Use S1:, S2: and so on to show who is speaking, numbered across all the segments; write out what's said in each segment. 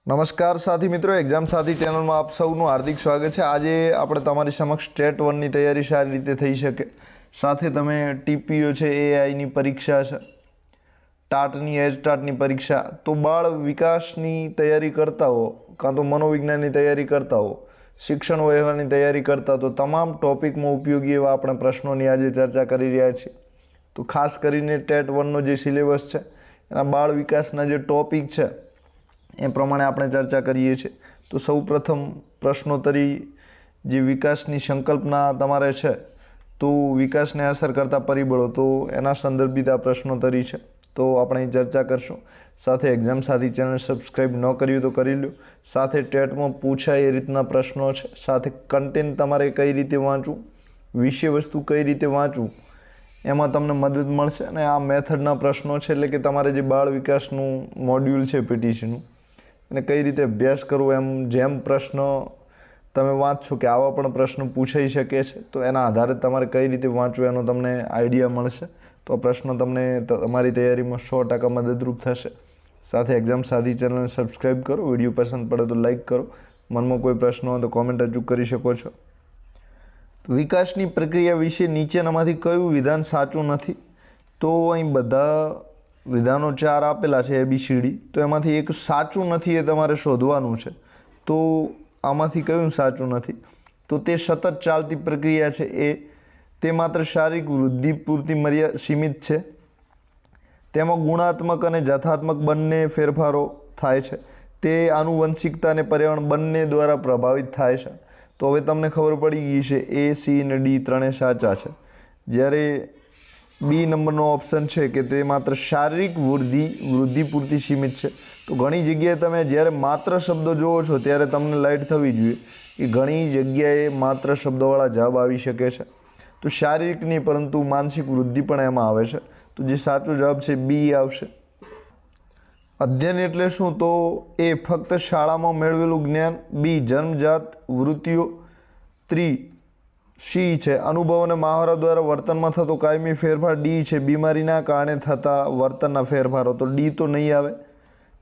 S1: નમસ્કાર સાથી મિત્રો, એક્ઝામ સાથી ચેનલમાં આપ સૌનું હાર્દિક સ્વાગત છે। આજે આપણે તમારી સમક્ષ સ્ટેટ 1ની તૈયારી સારી રીતે થઈ શકે, સાથે તમે ટીપીઓ છે, એઆઈની પરીક્ષા છે, ટાટની એચટાટની પરીક્ષા, તો બાળ વિકાસની તૈયારી કરતા હો કાં તો મનોવિજ્ઞાનની તૈયારી કરતા હો, શિક્ષણ વ્યવહારની તૈયારી કરતા, તો તમામ ટોપિકમાં ઉપયોગી એવા આપણે પ્રશ્નોની આજે ચર્ચા કરી રહ્યા છીએ। તો ખાસ કરીને ટેટ 1નો જે સિલેબસ છે એના બાળ વિકાસના જે ટોપિક છે એ પ્રમાણે આપણે ચર્ચા કરીએ છીએ। તો સૌપ્રથમ પ્રશ્નોત્તરી જે વિકાસની સંકલ્પના તમારે છે, તો વિકાસને અસર કરતા પરિબળો, તો એના સંદર્ભિત આ પ્રશ્નોત્તરી છે, તો આપણે ચર્ચા કરશું। સાથે એક્ઝામ સાથી ચેનલ સબસ્ક્રાઈબ ન કર્યું તો કરી લો। સાથે ટેટમાં પૂછાય એ રીતના પ્રશ્નો છે, સાથે કન્ટેન્ટ તમારે કઈ રીતે વાંચવું, વિષય વસ્તુ કઈ રીતે વાંચવું, એમાં તમને મદદ મળશે। અને આ મેથડના પ્રશ્નો છે, એટલે કે તમારે જે બાળ વિકાસનું મોડ્યુલ છે પીટીસીનું, અને કઈ રીતે અભ્યાસ કરવો, એમ જેમ પ્રશ્ન તમે વાંચશો કે આવા પણ પ્રશ્નો પૂછાઈ શકે છે, તો એના આધારે તમારે કઈ રીતે વાંચવું એનો તમને આઈડિયા મળશે। તો આ પ્રશ્ન તમને તમારી તૈયારીમાં 100% મદદરૂપ થશે। સાથે એક્ઝામ સાથી ચેનલને સબસ્ક્રાઈબ કરો, વિડીયો પસંદ પડે તો લાઈક કરો, મનમાં કોઈ પ્રશ્ન હોય તો કોમેન્ટ અચૂક કરી શકો છો। વિકાસની પ્રક્રિયા વિશે નીચેનામાંથી કયું વિધાન સાચું નથી? તો અહીં બધા વિધાનો 4 આપેલા છે, ABCD, તો એમાંથી એક સાચું નથી એ તમારે શોધવાનું છે। તો આમાંથી કયું સાચું નથી? તો તે સતત ચાલતી પ્રક્રિયા છે, તે માત્ર શારીરિક વૃદ્ધિ પૂરતી સીમિત છે, તેમાં ગુણાત્મક અને જથાત્મક બંને ફેરફારો થાય છે, તે આનુવંશિકતા અને પર્યાવરણ બંને દ્વારા પ્રભાવિત થાય છે। તો હવે તમને ખબર પડી ગઈ છે A, C અને D ત્રણે સાચા છે, જ્યારે બી નંબરનો ઓપ્શન છે કે તે માત્ર શારીરિક વૃદ્ધિ પૂરતી સીમિત છે। તો ઘણી જગ્યાએ તમે જ્યારે માત્ર શબ્દો જુઓ છો ત્યારે તમને લાઇટ થવી જોઈએ કે ઘણી જગ્યાએ માત્ર શબ્દોવાળા જવાબ આવી શકે છે। તો શારીરિક નહીં પરંતુ માનસિક વૃદ્ધિ પણ એમાં આવે છે, તો જે સાચો જવાબ છે બી આવશે। અધ્યયન એટલે શું? તો એ ફક્ત શાળામાં મેળવેલું જ્ઞાન, બી જન્મજાત વૃત્તિઓ, સી છે અનુભવ અને મહાવરા દ્વારા વર્તનમાં થતો કાયમી ફેરફાર, ડી છે બીમારીના કારણે થતા વર્તનના ફેરફારો, તો ડી તો નહીં આવે।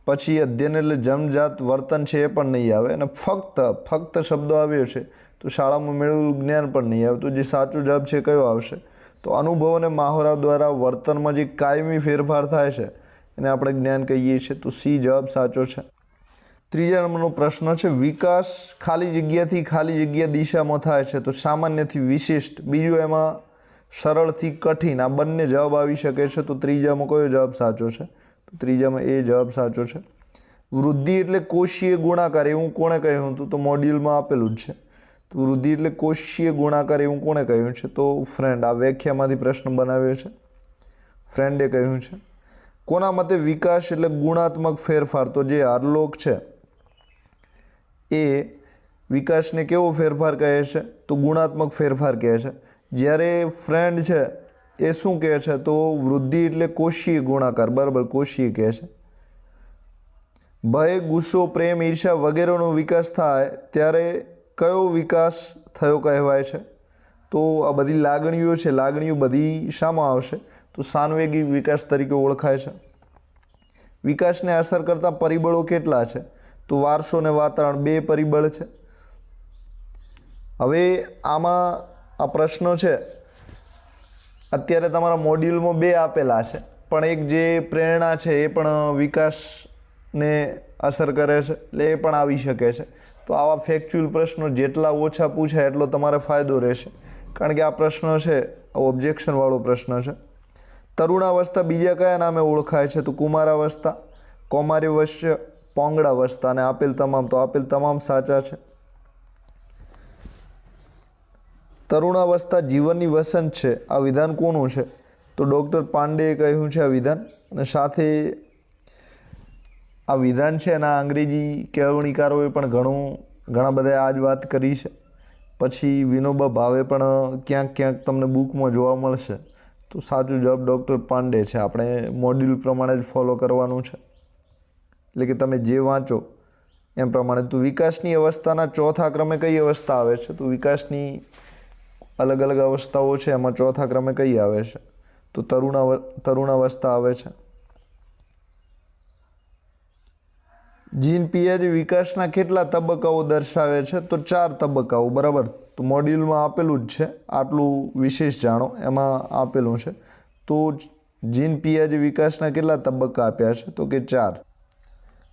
S1: પછી અધ્યયન એટલે જન્મજાત વર્તન છે એ પણ નહીં આવે, અને ફક્ત શબ્દો આવ્યો છે તો શાળામાં મેળવેલું જ્ઞાન પણ નહીં આવે, તો જે સાચો જવાબ છે કયો આવશે? તો અનુભવ અને મહાવરા દ્વારા વર્તનમાં જે કાયમી ફેરફાર થાય છે એને આપણે જ્ઞાન કહીએ છીએ, તો સી જવાબ સાચો છે। ત્રીજા નંબરનો પ્રશ્ન છે, વિકાસ ખાલી જગ્યાથી ખાલી જગ્યા દિશામાં થાય છે, તો સામાન્યથી વિશિષ્ટ, બીજું એમાં સરળથી કઠિન, આ બંને જવાબ આવી શકે છે, તો ત્રીજામાં કયો જવાબ સાચો છે? તો ત્રીજામાં એ જવાબ સાચો છે। વૃદ્ધિ એટલે કોષીય ગુણાકાર, એવું કોણે કહ્યું હતું? તો મોડ્યુલમાં આપેલું જ છે। તો વૃદ્ધિ એટલે કોષીય ગુણાકાર, એવું કોણે કહ્યું છે? તો ફ્રેન્ડ, આ વ્યાખ્યામાંથી પ્રશ્ન બનાવ્યો છે, ફ્રેન્ડે કહ્યું છે। કોના મતે વિકાસ એટલે ગુણાત્મક ફેરફાર? તો જે હાર્લોક છે એ વિકાસને કેવો ફેરફાર કહે છે? તો ગુણાત્મક ફેરફાર કહે છે। જ્યારે ફ્રેન્ડ છે એ શું કહે છે? તો વૃદ્ધિ એટલે કોષીય ગુણાકાર, બરાબર, કોષીય કહે છે। ભય, ગુસ્સો, પ્રેમ, ઈર્ષા વગેરેનો વિકાસ થાય ત્યારે કયો વિકાસ થયો કહેવાય છે? તો આ બધી લાગણીઓ છે, લાગણીઓ બધી શામાં આવશે? તો સાંવેગિક વિકાસ તરીકે ઓળખાય છે। વિકાસને અસર કરતા પરિબળો કેટલા છે? તો વારસો અને વાતાવરણ 2 પરિબળ છે। હવે આમાં આ પ્રશ્નો છે, અત્યારે તમારા મોડ્યુલમાં 2 આપેલા છે, પણ એક જે પ્રેરણા છે એ પણ વિકાસને અસર કરે છે, એટલે એ પણ આવી શકે છે। તો આવા ફેક્ચ્યુઅલ પ્રશ્નો જેટલા ઓછા પૂછાય એટલો તમારે ફાયદો રહેશે, કારણ કે આ પ્રશ્ન છે ઓબ્જેક્શનવાળો પ્રશ્ન છે। તરુણાવસ્થા બીજા કયા નામે ઓળખાય છે? તો કુમારાવસ્થા, કૌમાર્યાવસ્થા, પૌગંડાવસ્થા, અને આપેલ તમામ, તો આપેલ તમામ સાચા છે। તરુણાવસ્થા જીવનની વસંત છે, આ વિધાન કોનું છે? તો ડૉક્ટર પાંડેએ કહ્યું છે આ વિધાન, અને સાથે આ વિધાન છે એના અંગ્રેજી કેળવણીકારોએ પણ ઘણા બધા આ જ વાત કરી છે। પછી વિનોબા ભાવે પણ ક્યાંક તમને બુકમાં જોવા મળશે, તો સાચો જવાબ ડૉક્ટર પાંડે છે। આપણે મોડ્યુલ પ્રમાણે જ ફોલો કરવાનું છે, એટલે કે તમે જે વાંચો એમ પ્રમાણે। તો વિકાસની અવસ્થાના ચોથા ક્રમે કઈ અવસ્થા આવે છે? તો વિકાસની અલગ અલગ અવસ્થાઓ છે, એમાં ચોથા ક્રમે કઈ આવે છે? તો તરુણાવસ્થા આવે છે। જીન પિયાજે વિકાસના કેટલા તબક્કાઓ દર્શાવે છે? તો 4 તબક્કાઓ, બરાબર. તો મોડ્યુલમાં આપેલું જ છે, આટલું વિશેષ જાણો એમાં આપેલું છે. તો જીન પિયાજે વિકાસના કેટલા તબક્કા આપ્યા છે? તો કે 4.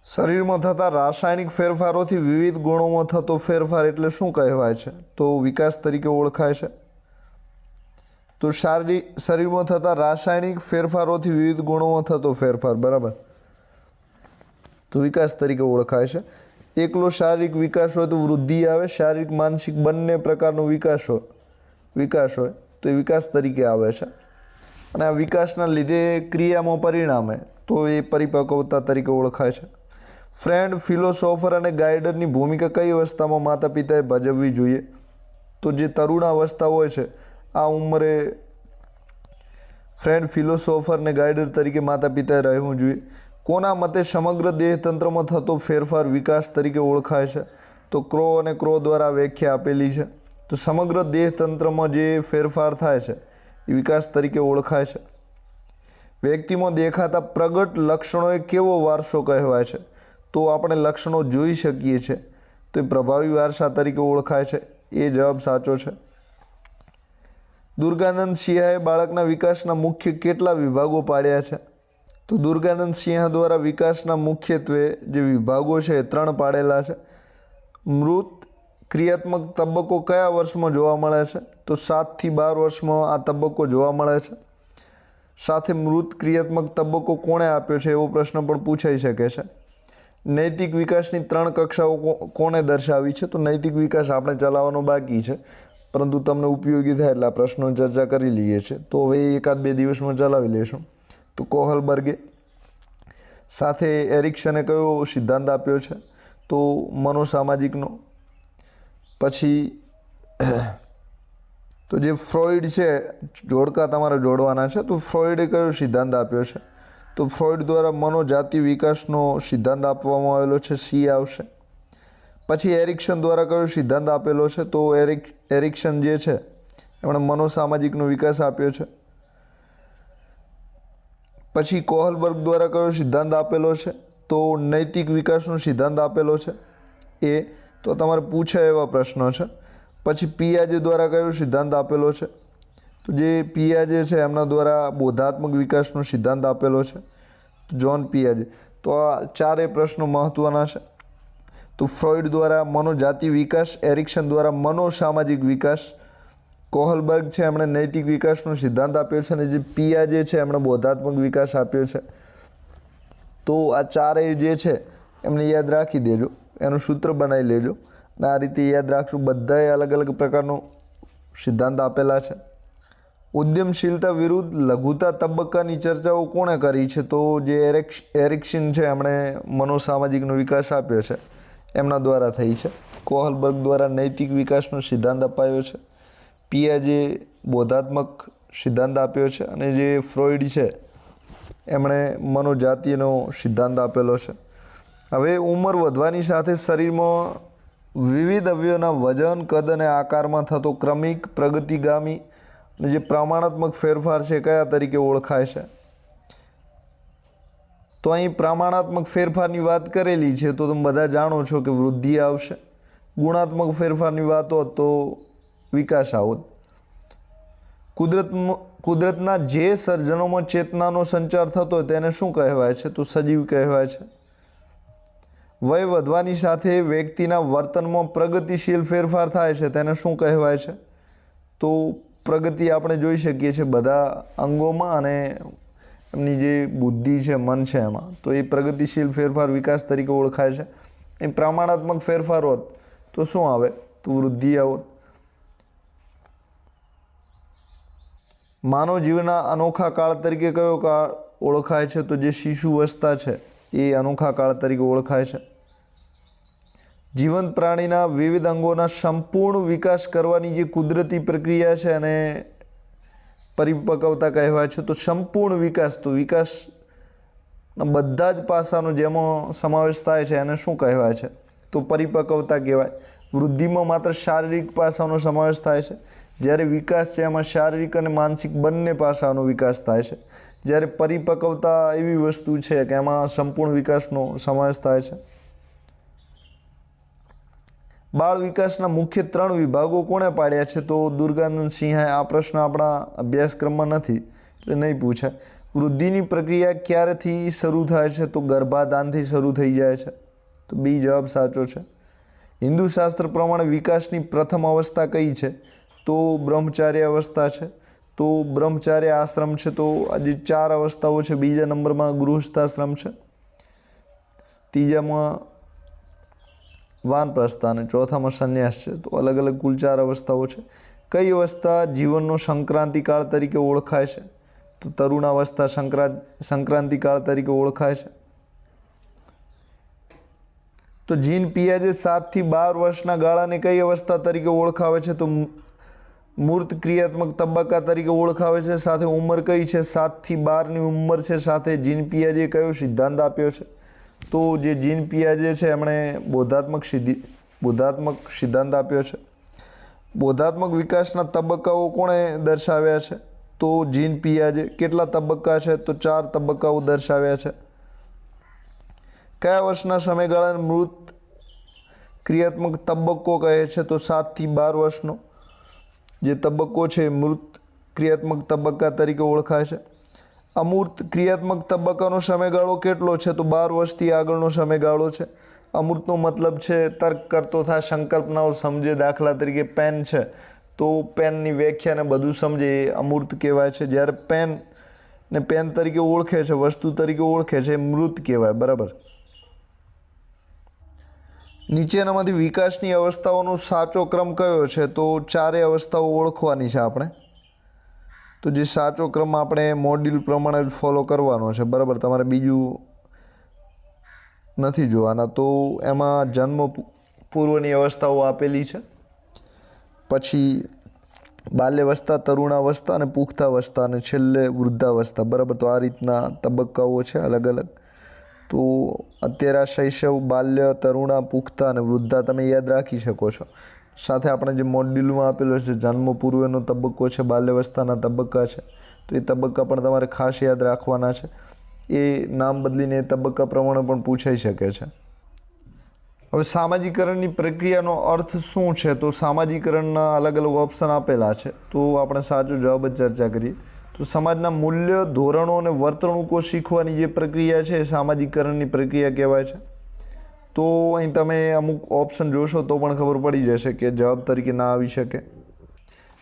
S1: શરીરમાં થતા રાસાયણિક ફેરફારોથી વિવિધ ગુણોમાં થતો ફેરફાર એટલે શું કહેવાય છે? તો વિકાસ તરીકે ઓળખાય છે. તો શરીરમાં થતા રાસાયણિક ફેરફારોથી વિવિધ ગુણોમાં થતો ફેરફાર, બરાબર, તો વિકાસ તરીકે ઓળખાય છે. એકલો શારીરિક વિકાસ હોય તો વૃદ્ધિ આવે, શારીરિક માનસિક બંને પ્રકારનો વિકાસ હોય તો એ વિકાસ તરીકે આવે છે. અને આ વિકાસના લીધે ક્રિયામાં પરિણામે તો એ પરિપક્વતા તરીકે ઓળખાય છે. ફ્રેન્ડ, ફિલોસોફર અને ગાઈડરની ભૂમિકા કઈ અવસ્થામાં માતા પિતાએ ભજવવી જોઈએ? તો જે તરુણાવસ્થા હોય છે આ ઉંમરે ફ્રેન્ડ, ફિલોસોફર અને ગાઈડર તરીકે માતા પિતાએ રહેવું જોઈએ. કોના મતે સમગ્ર દેહતંત્રમાં થતો ફેરફાર વિકાસ તરીકે ઓળખાય છે? તો ક્રો અને ક્રો દ્વારા વ્યાખ્યા આપેલી છે. તો સમગ્ર દેહતંત્રમાં જે ફેરફાર થાય છે એ વિકાસ તરીકે ઓળખાય છે. વ્યક્તિમાં દેખાતા પ્રગટ લક્ષણોએ કેવો વારસો કહેવાય છે? તો આપણે લક્ષણો જોઈ શકીએ છીએ તો એ પ્રભાવી વારસા તરીકે ઓળખાય છે. એ જવાબ સાચો છે. દુર્ગાનંદ સિંહાએ બાળકના વિકાસના મુખ્ય કેટલા વિભાગો પાડ્યા છે? તો દુર્ગાનંદ સિંહ દ્વારા વિકાસના મુખ્યત્વે જે વિભાગો છે એ 3 પાડેલા છે. મૃત ક્રિયાત્મક તબક્કો કયા વર્ષમાં જોવા મળે છે? તો 7 થી 12 વર્ષમાં આ તબક્કો જોવા મળે છે. સાથે મૃત ક્રિયાત્મક તબક્કો કોણે આપ્યો છે એવો પ્રશ્ન પણ પૂછાઈ શકે છે. નૈતિક વિકાસની 3 કક્ષાઓ કોણે દર્શાવી છે? તો નૈતિક વિકાસ આપણે ચલાવવાનો બાકી છે, પરંતુ તમને ઉપયોગી થાય એટલે આ પ્રશ્નો ચર્ચા કરી લઈએ છીએ. તો હવે 1-2 દિવસમાં ચલાવી લઈશું. તો કોહલબર્ગે. સાથે એરિક્સને કયો સિદ્ધાંત આપ્યો છે? તો મનોસામાજિકનો. પછી તો જે ફ્રોઈડ છે, જોડકા તમારે જોડવાના છે. તો ફ્રોઈડે કયો સિદ્ધાંત આપ્યો છે? તો ફ્રોઈડ દ્વારા મનોજાતિ વિકાસનો સિદ્ધાંત આપવામાં આવેલો છે. સી આવશે. પછી એરિક્સન દ્વારા કયો સિદ્ધાંત આપેલો છે? તો એરિક્સન જે છે એમણે મનોસામાજિકનો વિકાસ આપ્યો છે. પછી કોહલબર્ગ દ્વારા કયો સિદ્ધાંત આપેલો છે? તો નૈતિક વિકાસનો સિદ્ધાંત આપેલો છે. એ તો તમારે પૂછાય એવા પ્રશ્નો છે. પછી પિયાજે દ્વારા કયો સિદ્ધાંત આપેલો છે? તો જે પિયાજે છે એમના દ્વારા બોધાત્મક વિકાસનો સિદ્ધાંત આપેલો છે, જ્હોન પિયાજે. તો આ 4 પ્રશ્નો મહત્ત્વના છે. તો ફ્રોઈડ દ્વારા મનોજાતિ વિકાસ, એરિક્સન દ્વારા મનોસામાજિક વિકાસ, કોહલબર્ગ છે એમણે નૈતિક વિકાસનો સિદ્ધાંત આપ્યો છે, અને જે પિયાજે છે એમણે બોધાત્મક વિકાસ આપ્યો છે. તો આ 4 જે છે એમને યાદ રાખી દેજો, એનું સૂત્ર બનાવી લેજો અને આ રીતે યાદ રાખશું. બધાએ અલગ અલગ પ્રકારનો સિદ્ધાંત આપેલા છે. ઉદ્યમશીલતા વિરુદ્ધ લઘુતા તબક્કાની ચર્ચાઓ કોણે કરી છે? તો જે એરિક્સન છે એમણે મનોસામાજિકનો વિકાસ આપ્યો છે એમના દ્વારા થઈ છે. કોહલબર્ગ દ્વારા નૈતિક વિકાસનો સિદ્ધાંત અપાયો છે. પિયાજે બોધાત્મક સિદ્ધાંત આપ્યો છે, અને જે ફ્રોઈડ છે એમણે મનોજાતિનો સિદ્ધાંત આપેલો છે. હવે ઉંમર વધવાની સાથે શરીરમાં વિવિધ અવયવોના વજન, કદ અને આકારમાં થતો ક્રમિક, પ્રગતિગામી અને જે પ્રમાણાત્મક ફેરફાર છે કયા તરીકે ઓળખાય છે? તો અહીં પ્રમાણાત્મક ફેરફારની વાત કરેલી છે તો તમે બધા જાણો છો કે વૃદ્ધિ આવશે. ગુણાત્મક ફેરફારની વાત હોત તો વિકાસ આવત. કુદરતના જે સર્જનોમાં ચેતનાનો સંચાર થતો હોય તેને શું કહેવાય છે? તો સજીવ કહેવાય છે. વય વધવાની સાથે વ્યક્તિના વર્તનમાં પ્રગતિશીલ ફેરફાર થાય છે તેને શું કહેવાય છે? તો પ્રગતિ આપણે જોઈ શકીએ છીએ બધા અંગોમાં અને એમની જે બુદ્ધિ છે, મન છે એમાં. તો એ પ્રગતિશીલ ફેરફાર વિકાસ તરીકે ઓળખાય છે. એ પ્રમાણાત્મક ફેરફાર હોત તો શું આવે? તો વૃદ્ધિ આવત. માનવ જીવનના અનોખા કાળ તરીકે કયો કાળ ઓળખાય છે? તો જે શિશુવસ્થા છે એ અનોખા કાળ તરીકે ઓળખાય છે. જીવંત પ્રાણીના વિવિધ અંગોના સંપૂર્ણ વિકાસ કરવાની જે કુદરતી પ્રક્રિયા છે અને પરિપક્વતા કહેવાય છે. તો સંપૂર્ણ વિકાસ, તો વિકાસના બધા જ પાસાનો જેમાં સમાવેશ થાય છે એને શું કહેવાય છે? તો પરિપક્વતા કહેવાય. વૃદ્ધિમાં માત્ર શારીરિક પાસાનો સમાવેશ થાય છે, જ્યારે વિકાસ છે એમાં શારીરિક અને માનસિક બંને પાસાનો વિકાસ થાય છે. જ્યારે પરિપક્વતા એવી વસ્તુ છે કે એમાં સંપૂર્ણ વિકાસનો સમાવેશ થાય છે. બાળ વિકાસના મુખ્ય 3 વિભાગો કોણે પાડ્યા છે? તો દુર્ગાનંદ સિંહાએ. આ પ્રશ્ન આપણા અભ્યાસક્રમમાં નથી એટલે નહીં પૂછાય. વૃદ્ધિની પ્રક્રિયા ક્યારેથી શરૂ થાય છે? તો ગર્ભાધાનથી શરૂ થઈ જાય છે. તો બી જવાબ સાચો છે. હિન્દુ શાસ્ત્ર પ્રમાણે વિકાસની પ્રથમ અવસ્થા કઈ છે? તો બ્રહ્મચાર્ય અવસ્થા છે. તો બ્રહ્મચાર્ય આશ્રમ છે. તો આ જે 4 અવસ્થાઓ છે, બીજા નંબરમાં ગૃહસ્થાશ્રમ છે, ત્રીજામાં વાનપ્રસ્થ અને ચોથામાં સંન્યાસ છે. તો અલગ અલગ કુલ 4 અવસ્થાઓ છે. કઈ અવસ્થા જીવનનો સંક્રાંતિકાળ તરીકે ઓળખાય છે? તો તરુણાવસ્થા સંક્રાંતિકાળ તરીકે ઓળખાય છે. તો જીન પિયાજે 7 થી 12 વર્ષના ગાળાને કઈ અવસ્થા તરીકે ઓળખાવે છે? તો મૂર્ત ક્રિયાત્મક તબક્કા તરીકે ઓળખાવે છે. સાથે ઉંમર કઈ છે? 7 થી 12ની ઉંમર છે. સાથે જીન પિયાજે કયો સિદ્ધાંત આપ્યો છે? તો જે જીન પિયાજે છે એમણે બોધાત્મક સિદ્ધાંત આપ્યો છે. બોધાત્મક વિકાસના તબક્કાઓ કોણે દર્શાવ્યા છે? તો જીન પિયાજે. કેટલા તબક્કા છે? તો 4 તબક્કાઓ દર્શાવ્યા છે. કયા વર્ષના સમયગાળાને મૃત ક્રિયાત્મક તબક્કો કહે છે? તો 7 થી 12 વર્ષનો જે તબક્કો છે મૃત ક્રિયાત્મક તબક્કા તરીકે ઓળખાય છે. અમૂર્ત ક્રિયાત્મક તબક્કાનો સમયગાળો કેટલો છે? તો 12 વર્ષથી આગળનો સમયગાળો છે. અમૂર્તનો મતલબ છે તર્ક કરતો થાય, સંકલ્પનાઓ સમજે. દાખલા તરીકે પેન છે તો પેનની વ્યાખ્યાને બધું સમજે એ અમૂર્ત કહેવાય છે. જ્યારે પેન ને પેન તરીકે ઓળખે છે, વસ્તુ તરીકે ઓળખે છે, એ મૃત કહેવાય. બરાબર. નીચેનામાંથી વિકાસની અવસ્થાઓનો સાચો ક્રમ કયો છે? તો 4 અવસ્થાઓ ઓળખવાની છે આપણે. તો જે સાચો ક્રમ આપણે મોડ્યુલ પ્રમાણે ફોલો કરવાનો છે. બરાબર. તમારે બીજું નથી જોવાના. તો એમાં જન્મ પૂર્વની અવસ્થાઓ આપેલી છે, પછી બાલ્યાવસ્થા, તરુણાવસ્થા અને પુખ્તાવસ્થા, અને છેલ્લે વૃદ્ધાવસ્થા. બરાબર. તો આ રીતના તબક્કાઓ છે અલગ અલગ. તો અત્યારે આ શૈશવ, બાલ્ય, તરુણા, પુખ્તા અને વૃદ્ધા તમે યાદ રાખી શકો છો. સાથે આપણે જે મોડ્યુલમાં આપેલો છે જન્મ પૂર્વેનો તબક્કો છે, બાલ્યાવસ્થાના તબક્કા છે, તો એ તબક્કા પણ તમારે ખાસ યાદ રાખવાના છે. એ નામ બદલીને એ તબક્કા પ્રમાણે પણ પૂછાઈ શકે છે. હવે સામાજિકરણની પ્રક્રિયાનો અર્થ શું છે? તો સામાજિકરણના અલગ અલગ ઓપ્શન આપેલા છે. તો આપણે સાચો જવાબ જ ચર્ચા કરીએ. તો સમાજના મૂલ્ય, ધોરણો અને વર્તણૂકો શીખવાની જે પ્રક્રિયા છે એ સામાજિકરણની પ્રક્રિયા કહેવાય છે. તો અહીં તમે અમુક ઓપ્શન જોશો તો પણ ખબર પડી જશે કે જવાબ તરીકે ના આવી શકે.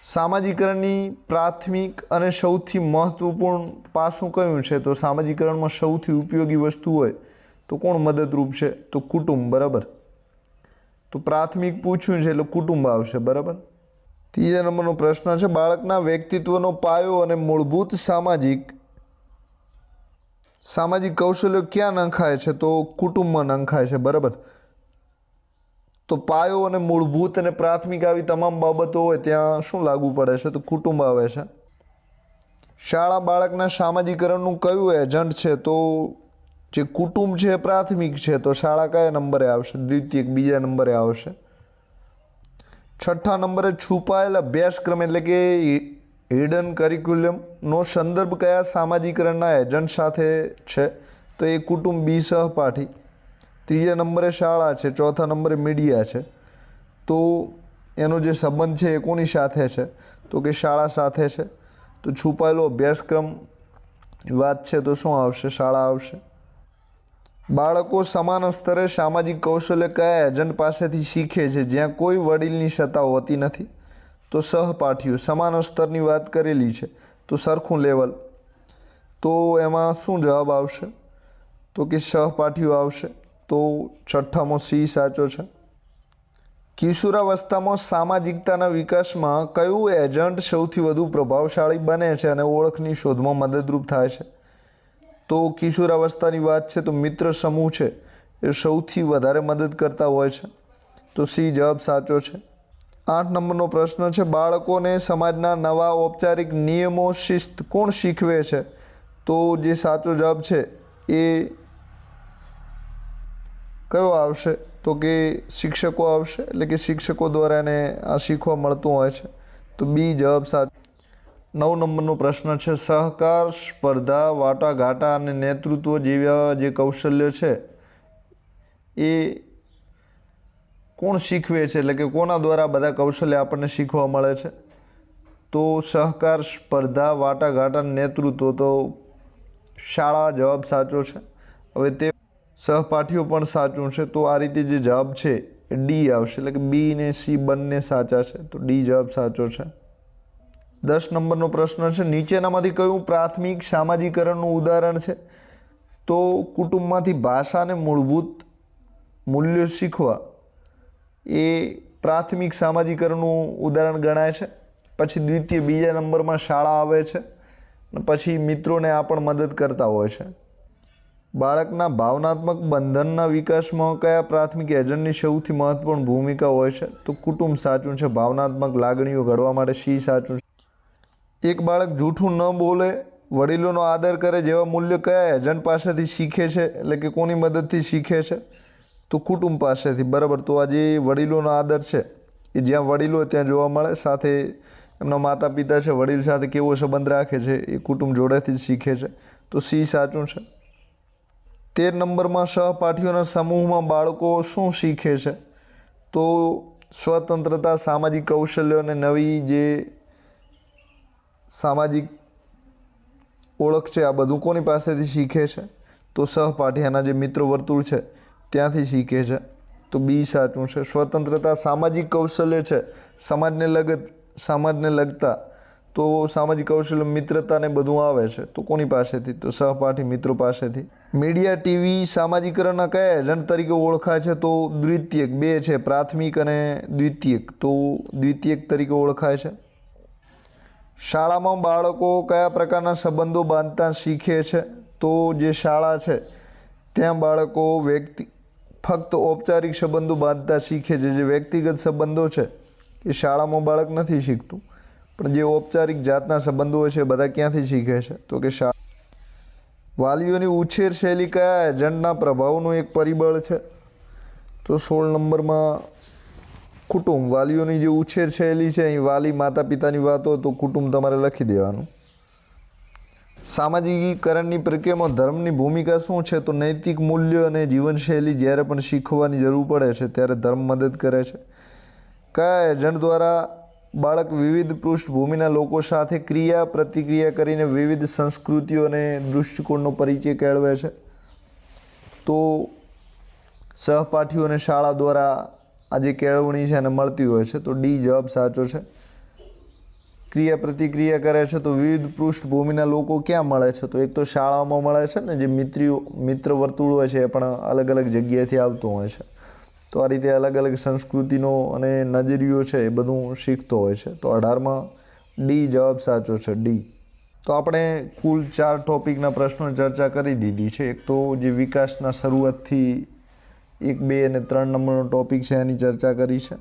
S1: સામાજિકરણની પ્રાથમિક અને સૌથી મહત્વપૂર્ણ પાસું કયું છે? તો સામાજિકરણમાં સૌથી ઉપયોગી વસ્તુ હોય તો કોણ મદદરૂપ છે? તો કુટુંબ. બરાબર. તો પ્રાથમિક પૂછ્યું છે એટલે કુટુંબ આવશે. બરાબર. ત્રીજા નંબરનો પ્રશ્ન છે, બાળકના વ્યક્તિત્વનો પાયો અને મૂળભૂત સામાજિક કૌશલ્યો ક્યાં નંખાય છે? તો કુટુંબમાં નંખાય છે. બરાબર. તો પાયો અને મૂળભૂત અને પ્રાથમિક આવી તમામ બાબતો હોય ત્યાં શું લાગુ પડે છે? તો કુટુંબ આવે છે. શાળા બાળકના સામાજિકરણનું કયું એજન્ટ છે? તો જે કુટુંબ છે એ પ્રાથમિક છે. તો શાળા કયા નંબરે આવશે? દ્વિતીયક, બીજા નંબરે આવશે. 6થા નંબરે છુપાયેલ અભ્યાસક્રમ એટલે કે હિડન કરિક્યુલમનો સંદર્ભ કયા સામાજિકરણના એજન્ટ સાથે છે? તો એ કુટુંબ, બી સહપાઠી. ત્રીજા નંબરે શાળા છે, ચોથા નંબરે મીડિયા છે. તો એનો જે સંબંધ છે એ કોની સાથે છે? તો કે શાળા સાથે છે. તો છુપાયેલો અભ્યાસક્રમ વાત છે તો શું આવશે? શાળા આવશે. બાળકો સમાન સ્તરે સામાજિક કૌશલ્ય કયા એજન્ટ પાસેથી શીખે છે જ્યાં કોઈ વડીલની સત્તા હોતી નથી? તો સહપાઠીઓ. સમાન સ્તરની વાત કરેલી છે તો સરખું લેવલ. તો એમાં શું જવાબ આવશે? તો કે સહપાઠીઓ આવશે. તો 6થામાં સી સાચો છે. કિશોરાવસ્થામાં સામાજિકતાના વિકાસમાં કયું એજન્ટ સૌથી વધુ પ્રભાવશાળી બને છે અને ઓળખની શોધમાં મદદરૂપ થાય છે? તો કિશોરાવસ્થાની વાત છે તો મિત્ર સમૂહ છે એ સૌથી વધારે મદદ કરતા હોય છે. તો સી જવાબ સાચો છે. 8 નંબરનો પ્રશ્ન છે, બાળકોને સમાજના નવા ઔપચારિક નિયમો, શિસ્ત કોણ શીખવે છે? તો જે સાચો જવાબ છે એ કયો આવશે? તો કે શિક્ષકો આવશે. એટલે કે શિક્ષકો દ્વારા એને આ શીખવા મળતું હોય છે. તો બી જવાબ સાચો. 9 નંબરનો પ્રશ્ન છે, સહકાર, સ્પર્ધા, વાટાઘાટા અને નેતૃત્વ જેવા જે કૌશલ્ય છે એ કોણ શીખવે છે, એટલે કે કોના દ્વારા બધા કૌશલ્ય આપણને શીખવા મળે છે? તો સહકાર, સ્પર્ધા, વાટાઘાટ અને નેતૃત્વ. તો શાળા જવાબ સાચો છે. હવે તે સહપાઠીઓ પણ સાચું છે. તો આ રીતે જે જવાબ છે એ ડી આવશે, એટલે કે બી ને સી બંને સાચા છે. તો ડી જવાબ સાચો છે. 10 નંબરનો પ્રશ્ન છે, નીચેનામાંથી કયું પ્રાથમિક સામાજિકરણનું ઉદાહરણ છે? તો કુટુંબમાંથી ભાષાને મૂળભૂત મૂલ્યો શીખવા એ પ્રાથમિક સામાજિકરણનું ઉદાહરણ ગણાય છે. પછી બીજા નંબરમાં શાળા આવે છે. પછી મિત્રોને આ પણ મદદ કરતા હોય છે. બાળકના ભાવનાત્મક બંધનના વિકાસમાં કયા પ્રાથમિક એજન્ટની સૌથી મહત્વપૂર્ણ ભૂમિકા હોય છે? તો કુટુંબ સાચું છે. ભાવનાત્મક લાગણીઓ ઘડવા માટે સી સાચું છે. એક બાળક જૂઠું ન બોલે, વડીલોનો આદર કરે જેવા મૂલ્ય કયા એજન્ટ પાસેથી શીખે છે, એટલે કે કોની મદદથી શીખે છે? તો કુટુંબ પાસેથી. બરાબર. તો આ જે વડીલોનો આદર છે એ જ્યાં વડીલો ત્યાં જોવા મળે. સાથે એમના માતા પિતા છે, વડીલ સાથે કેવો સંબંધ રાખે છે એ કુટુંબ જોડેથી જ શીખે છે. તો સી સાચું છે. 13 નંબરમાં સહપાઠીઓના સમૂહમાં બાળકો શું શીખે છે? તો સ્વતંત્રતા, સામાજિક કૌશલ્યો અને નવી જે સામાજિક ઓળખ છે આ બધું કોની પાસેથી શીખે છે? તો સહપાઠીઓના જે મિત્ર વર્તુળ છે ત્યાંથી શીખે છે. તો બી સાચું છે. સ્વતંત્રતા, સામાજિક કૌશલ્ય છે સમાજને લગતા. તો સામાજિક કૌશલ્ય, મિત્રતાને બધું આવે છે તો કોની પાસેથી? તો સહપાઠી મિત્રો પાસેથી. મીડિયા, ટીવી સામાજિકરણના કયા એજન્ટ તરીકે ઓળખાય છે? તો દ્વિતીયક. બે છે, પ્રાથમિક અને દ્વિતીયક. તો દ્વિતીયક તરીકે ઓળખાય છે. શાળામાં બાળકો કયા પ્રકારના સંબંધો બાંધતા શીખે છે? તો જે શાળા છે ત્યાં બાળકો ફક્ત ઔપચારિક સંબંધો બાંધતા શીખે છે. જે વ્યક્તિગત સંબંધો છે એ શાળામાં બાળક નથી શીખતું, પણ જે ઔપચારિક જાતના સંબંધો હોય છે એ બધા ક્યાંથી શીખે છે? તો કે વાલીઓની ઉછેર શૈલી કયા એજન્ટના પ્રભાવનું એક પરિબળ છે? તો 16 નંબરમાં કુટુંબ. વાલીઓની જે ઉછેર શૈલી છે, અહીં વાલી માતા પિતાની વાતો, તો કુટુંબ તમારે લખી દેવાનું. સામાજિકીકરણની પ્રક્રિયામાં ધર્મની ભૂમિકા શું છે? તો નૈતિક મૂલ્ય અને જીવનશૈલી જ્યારે પણ શીખવાની જરૂર પડે છે ત્યારે ધર્મ મદદ કરે છે. કયા એજન્ટ દ્વારા બાળક વિવિધ પૃષ્ઠભૂમિના લોકો સાથે ક્રિયા પ્રતિક્રિયા કરીને વિવિધ સંસ્કૃતિઓ અને દૃષ્ટિકોણનો પરિચય કેળવે છે? તો સહપાઠીઓ અને શાળા દ્વારા આ જે કેળવણી છે એને મળતી હોય છે. તો ડી જવાબ સાચો છે. ક્રિયા પ્રતિક્રિયા કરે છે તો વિવિધ પૃષ્ઠભૂમિના લોકો ક્યાં મળે છે? તો એક તો શાળામાં મળે છે ને, જે મિત્ર વર્તુળ હોય છે એ પણ અલગ અલગ જગ્યાએથી આવતું હોય છે. તો આ રીતે અલગ અલગ સંસ્કૃતિનો અને નજરિયો છે એ બધું શીખતો હોય છે. તો 18માં ડી જવાબ સાચો છે. ડી. તો આપણે કુલ 4 ટોપિકના પ્રશ્નો ચર્ચા કરી દીધી છે. એક તો જે વિકાસના શરૂઆતથી 1, 2 અને 3 નંબરનો ટોપિક છે એની ચર્ચા કરી છે.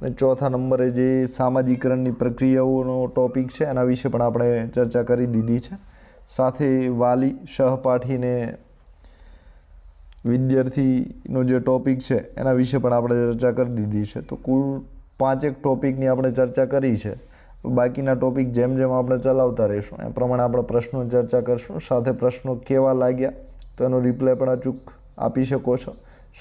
S1: અને ચોથા નંબરે જે સામાજિકરણની પ્રક્રિયાઓનો ટોપિક છે એના વિશે પણ આપણે ચર્ચા કરી દીધી છે. સાથે વાલી, સહપાઠીને વિદ્યાર્થીનો જે ટોપિક છે એના વિશે પણ આપણે ચર્ચા કરી દીધી છે. તો કુલ 5 ટોપિકની આપણે ચર્ચા કરી છે. બાકીના ટોપિક જેમ જેમ આપણે ચલાવતા રહીશું એ પ્રમાણે આપણે પ્રશ્નો ચર્ચા કરશું. સાથે પ્રશ્નો કેવા લાગ્યા તો એનો રિપ્લાય પણ અચૂક આપી શકો છો.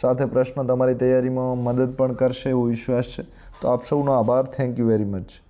S1: સાથે પ્રશ્ન તમારી તૈયારીમાં મદદ પણ કરશે એવો વિશ્વાસ છે. તો આપ સૌનો આભાર. Thank you very much.